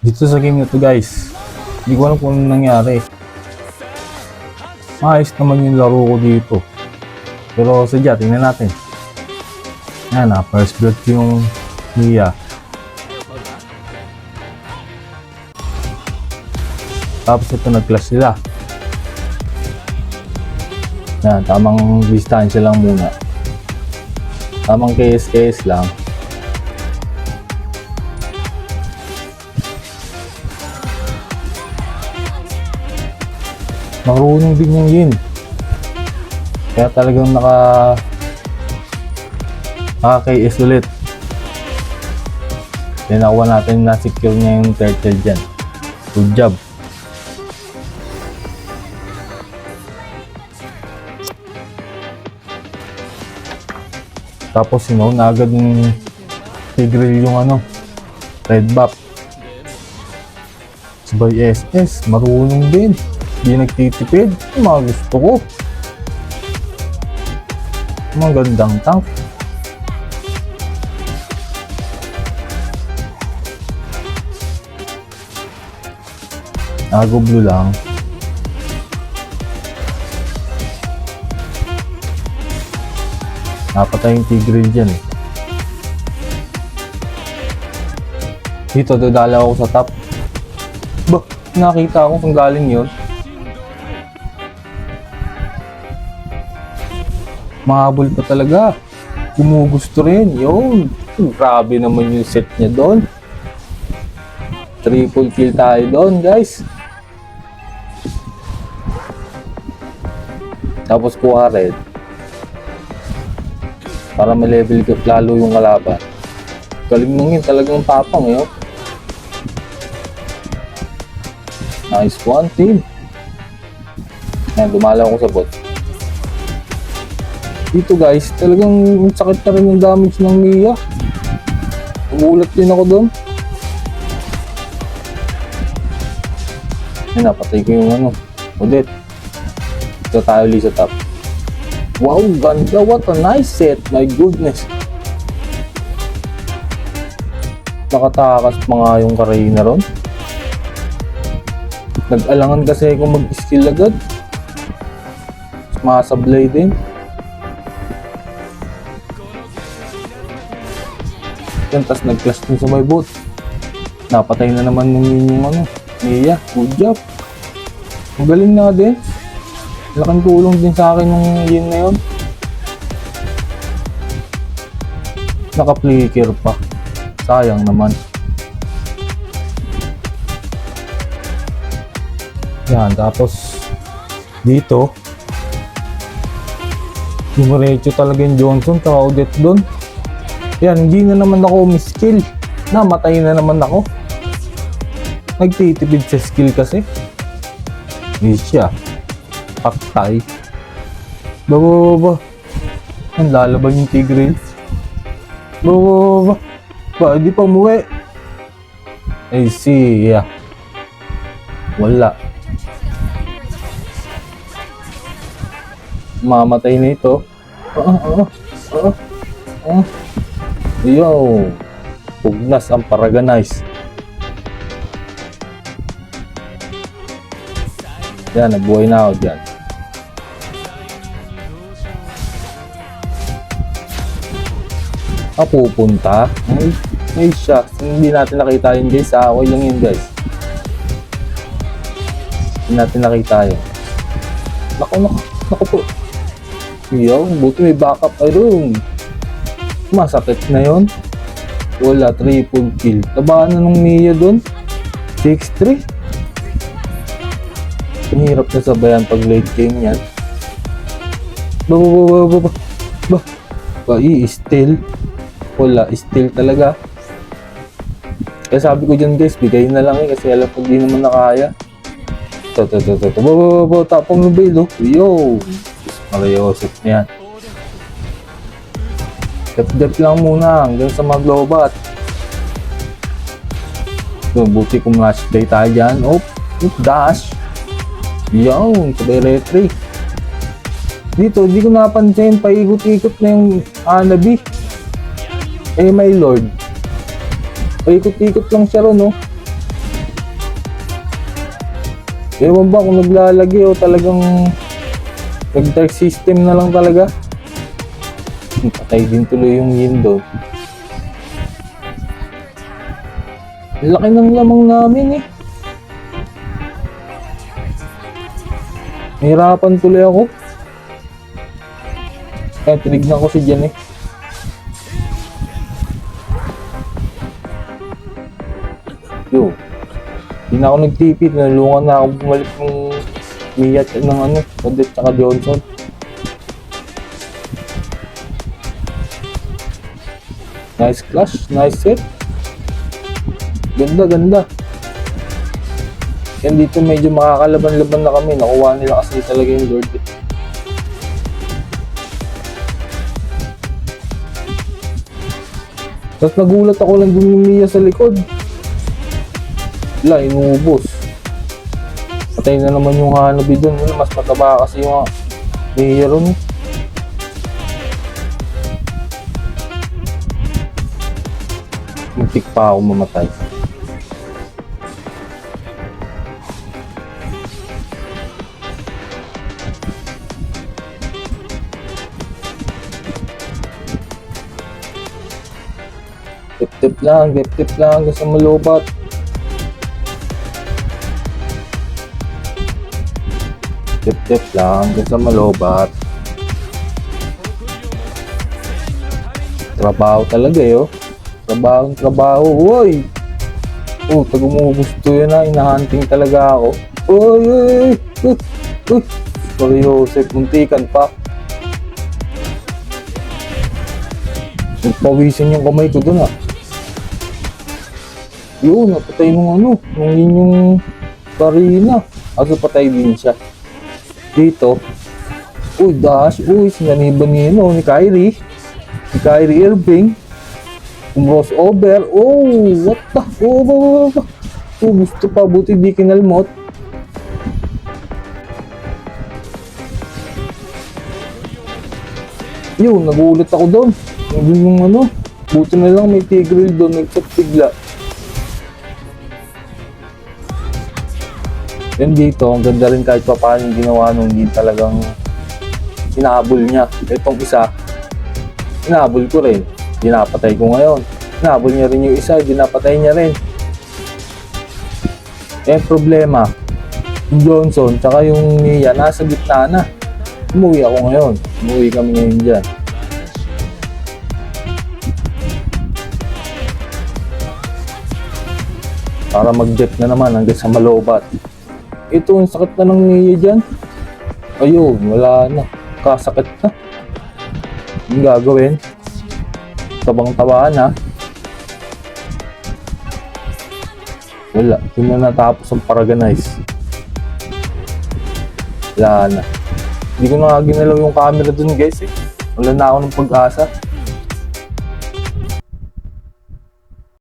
Dito sa game na to guys, hindi ko alam kung anong nangyari. Maayos naman yung laro ko dito. Pero sadya, tingnan natin. Yan na, first blood yung Mia. Tapos ito nag-clash sila. Yan, tamang distansya lang muna. Tamang KS lang. Marunong din yung Yin. Kaya talagang naka-KS ulit. Then nakuha natin na secure niya yung turtle dyan. Good job. Tapos na agad yung Tigreal yung red buff. Sabay SS, marunong din. Di nagtitipid. Yung mga gusto ko. Magandang tank. Nago blue lang. Napatay yung Tigreal dyan eh. Dito, dadala ako sa top. Bah, nakita ko kung galing yun. Mahabol pa talaga. Gumugusto rin. Yun. Grabe naman yung set niya doon. Triple kill tayo doon, guys. Tapos kuha red. Para ma-level up lalo yung kalaban. Galing nung yun. Talagang tapang yun. Nice one, team. Ayan, dumalaw ko sa bot. Dito guys, talagang sakit na rin yung damage ng Mia. Nagulat din ako doon. Ay, napatay ko yung Odette. Dito tayo ulit sa top. Wow, ganda. What a nice set. My goodness. Nakatakas pa nga yung Karina ron. Nag-alangan kasi kung mag-skill agad. Masablay din. Tapos nag-clash din sa may bot. Napatay na naman yung Mia. Good job. Magaling na din. Laking tulong din sa akin yung Yin na yun. Naka-flicker pa. Sayang naman. Yan, tapos dito dumiretso talaga yung Johnson tsaka Odette doon. Yan, hindi na naman ako miskill. Namatay na naman ako. Nagtitipid sa skill kasi. Hindi siya. Paktay. Ba. Ang lalaban yung Tigreal. Ba. Ba, hindi pa umuwi. I see, yeah. Wala. Mamatay na ito. Yo, pugnas ang Paragonite. Yan, nabuhay na ako dyan. Pupunta. Ay siya, hindi natin nakita yun guys. Okay lang yun guys. Hindi natin nakita yun. Naku po. Yo, buti may backup ayun. Masakit na yon. Wala, triple kill. Tabahan na nung Mia doon. 6-3. Ang hirap na sabayan pag late game yan. I-steal. Wala, steal talaga. Kaya sabi ko dyan guys, bigay na lang kasi alam ko di naman nakaya. Tapong nubilo. Yo! Mariosip na yan. Dep lang muna hanggang sa mag-lobat. So, buti kung match play tayo dyan. Dash. Yung, sabay retry. Dito, di ko napansin. Paikot-ikot na yung Hanabi. My lord. Paikot-ikot lang siya ron, no? Ewan ba kung naglalagay o talagang nag-dark system na lang talaga. Patay din tuloy yung yin doon. Laki ng lamang namin eh. Nahirapan tuloy ako. Kaya tinignan ko si Jan eh. Yo. Hindi na ako nagtipid. Nalungan na ako bumalik ng Mia ng ano, Odette tsaka Johnson. Nice clash, nice set. Ganda, ganda. Yan dito medyo makakalaban-laban na kami. Nakuha nila kasi talaga yung Lord. Tapos nagulat ako lang dun yung Mia sa likod. Wala, inubos. Patay na naman yung Hanabi dun. Mas mataba kasi yung Mia ron. Muntik pa ako mamatay. Tip-tip lang hanggang sa malubat. Tip-tip lang hanggang sa malubat. Trabaho talaga yo. Trabaho. Uy! Oh, gusto yun na. Inahunting talaga ako. Uy! Sorry, Joseph. Muntikan pa. Nagpawisan yung kamay ko dun ah. Yun, napatay nung ano. Nung yung Karina. Aso patay din siya. Dito. Uy, dash. Uy, sinaniban ni Kyrie. Si Kyrie Irving. Crossover. Oh, what the? Oh, gusto pa. Buti di kinalmot. Yun, nagulat ako doon. Yung ano, buti na lang may Tigreal doon. Nag-chat bigla. Yan dito, ang ganda rin kahit pa paano yung ginawa nung hindi talagang inahabol niya. Itong isa, inahabol ko rin. Dinapatay ko ngayon. Nahabol niya rin yung isa, dinapatay niya rin. Eh problema, yung Johnson tsaka yung Mia nasa gitna na. Umuwi ako ngayon. Umuwi kami ngayon dyan. Para mag-jet na naman hanggang sa malubat. Ito, ang sakit na ng Mia dyan. Ayun, wala na. Kasakit na. Yung gagawin. Tabang-tabaan ha. Wala. Doon na natapos ang Paraganize. Wala na. Hindi ko na ginalaw yung camera dun guys eh. Wala na ako ng pag-asa.